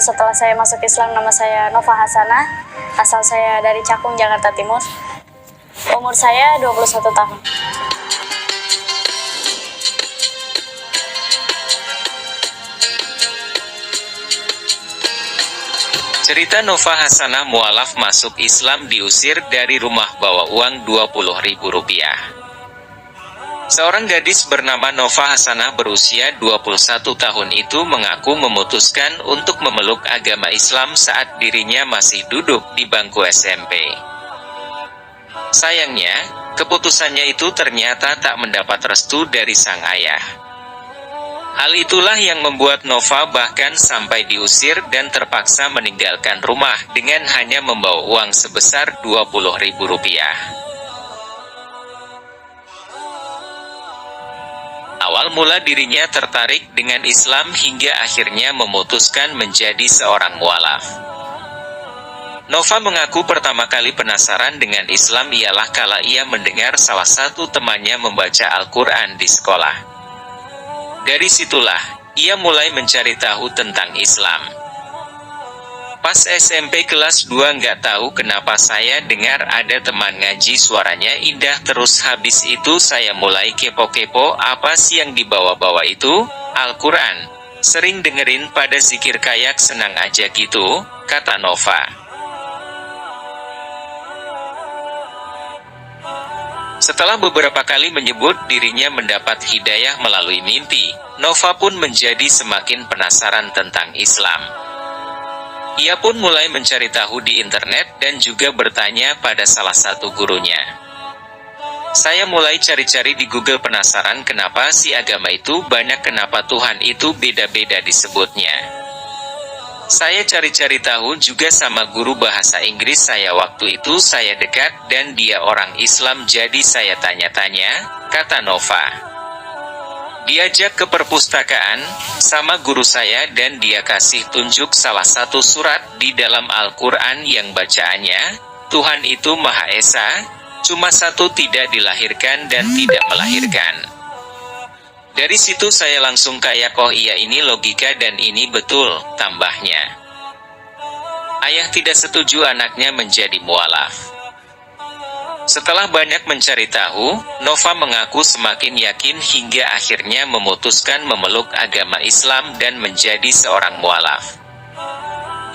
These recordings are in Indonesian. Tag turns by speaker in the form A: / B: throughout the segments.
A: Setelah saya masuk Islam, nama saya Nova Hasanah, asal saya dari Cakung, Jakarta Timur. Umur saya 21 tahun.
B: Cerita Nova Hasanah mualaf masuk Islam diusir dari rumah bawa uang Rp20.000. Seorang gadis bernama Nova Hasanah berusia 21 tahun itu mengaku memutuskan untuk memeluk agama Islam saat dirinya masih duduk di bangku SMP. Sayangnya, keputusannya itu ternyata tak mendapat restu dari sang ayah. Hal itulah yang membuat Nova bahkan sampai diusir dan terpaksa meninggalkan rumah dengan hanya membawa uang sebesar Rp20.000. Awal mula dirinya tertarik dengan Islam hingga akhirnya memutuskan menjadi seorang mualaf. Nova mengaku pertama kali penasaran dengan Islam ialah kala ia mendengar salah satu temannya membaca Al-Quran di sekolah. Dari situlah, ia mulai mencari tahu tentang Islam. Pas SMP kelas 2 nggak tahu kenapa saya dengar ada teman ngaji suaranya indah terus habis itu saya mulai kepo-kepo apa sih yang dibawa-bawa itu, Al-Quran. Sering dengerin pada zikir kayak senang aja gitu, kata Nova. Setelah beberapa kali menyebut dirinya mendapat hidayah melalui mimpi, Nova pun menjadi semakin penasaran tentang Islam. Ia pun mulai mencari tahu di internet dan juga bertanya pada salah satu gurunya. Saya mulai cari-cari di Google penasaran kenapa si agama itu banyak, kenapa Tuhan itu beda-beda disebutnya. Saya cari-cari tahu juga sama guru bahasa Inggris saya waktu itu saya dekat dan dia orang Islam jadi saya tanya-tanya, kata Nova. Diajak ke perpustakaan, sama guru saya dan dia kasih tunjuk salah satu surat di dalam Al-Quran yang bacaannya, Tuhan itu Maha Esa, cuma satu tidak dilahirkan dan tidak melahirkan. Dari situ saya langsung kayak oh iya ini logika dan ini betul, tambahnya. Ayah tidak setuju anaknya menjadi mualaf. Setelah banyak mencari tahu, Nova mengaku semakin yakin hingga akhirnya memutuskan memeluk agama Islam dan menjadi seorang mualaf.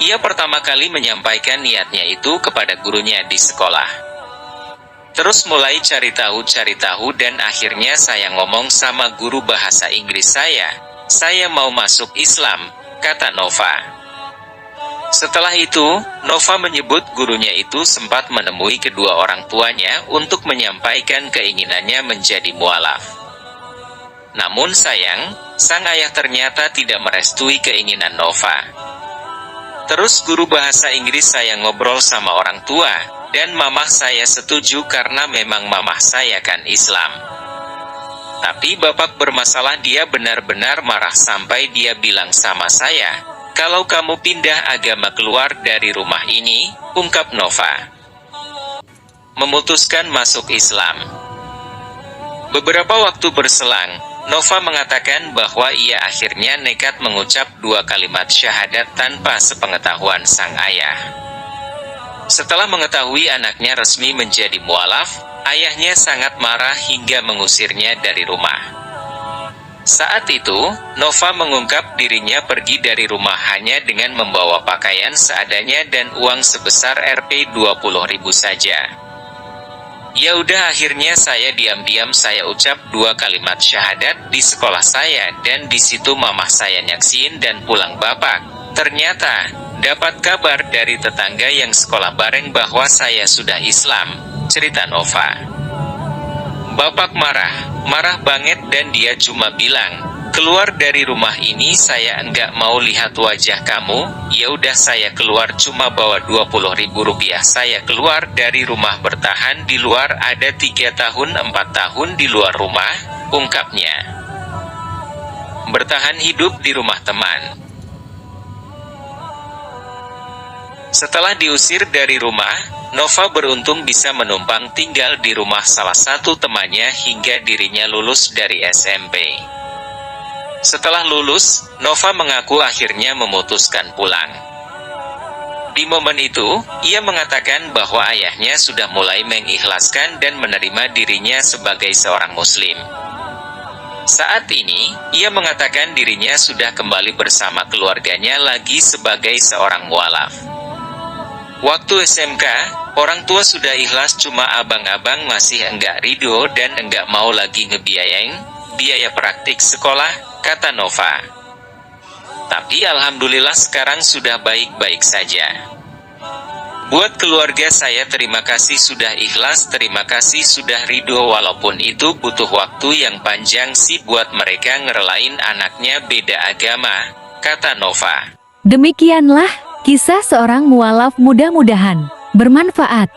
B: Ia pertama kali menyampaikan niatnya itu kepada gurunya di sekolah. Terus mulai cari tahu dan akhirnya saya ngomong sama guru bahasa Inggris saya mau masuk Islam, kata Nova. Setelah itu, Nova menyebut gurunya itu sempat menemui kedua orang tuanya untuk menyampaikan keinginannya menjadi mualaf. Namun sayang, sang ayah ternyata tidak merestui keinginan Nova. Terus guru bahasa Inggris saya ngobrol sama orang tua, dan mamah saya setuju karena memang mamah saya kan Islam. Tapi bapak bermasalah, dia benar-benar marah sampai dia bilang sama saya, kalau kamu pindah agama keluar dari rumah ini, ungkap Nova. Memutuskan masuk Islam. Beberapa waktu berselang, Nova mengatakan bahwa ia akhirnya nekat mengucap 2 kalimat syahadat tanpa sepengetahuan sang ayah. Setelah mengetahui anaknya resmi menjadi mualaf, ayahnya sangat marah hingga mengusirnya dari rumah. Saat itu, Nova mengungkap dirinya pergi dari rumah hanya dengan membawa pakaian seadanya dan uang sebesar Rp20.000 saja. Ya udah akhirnya saya diam-diam saya ucap 2 kalimat syahadat di sekolah saya dan di situ mamah saya nyaksin dan pulang bapak. Ternyata, dapat kabar dari tetangga yang sekolah bareng bahwa saya sudah Islam, cerita Nova. Bapak marah banget dan dia cuma bilang, keluar dari rumah ini saya enggak mau lihat wajah kamu. Ya udah saya keluar cuma bawa Rp20.000 saya keluar dari rumah bertahan di luar ada 3 tahun 4 tahun di luar rumah, ungkapnya. Bertahan hidup di rumah teman. Setelah diusir dari rumah, Nova beruntung bisa menumpang tinggal di rumah salah satu temannya hingga dirinya lulus dari SMP. Setelah lulus, Nova mengaku akhirnya memutuskan pulang. Di momen itu, ia mengatakan bahwa ayahnya sudah mulai mengikhlaskan dan menerima dirinya sebagai seorang muslim. Saat ini, ia mengatakan dirinya sudah kembali bersama keluarganya lagi sebagai seorang mualaf. Waktu SMK, orang tua sudah ikhlas, cuma abang-abang masih enggak ridho dan enggak mau lagi ngebiayain biaya praktik sekolah, kata Nova. Tapi alhamdulillah sekarang sudah baik-baik saja. Buat keluarga saya terima kasih sudah ikhlas, terima kasih sudah ridho, walaupun itu butuh waktu yang panjang sih buat mereka ngerelain anaknya beda agama, kata Nova.
C: Demikianlah kisah seorang mualaf, mudah-mudahan bermanfaat.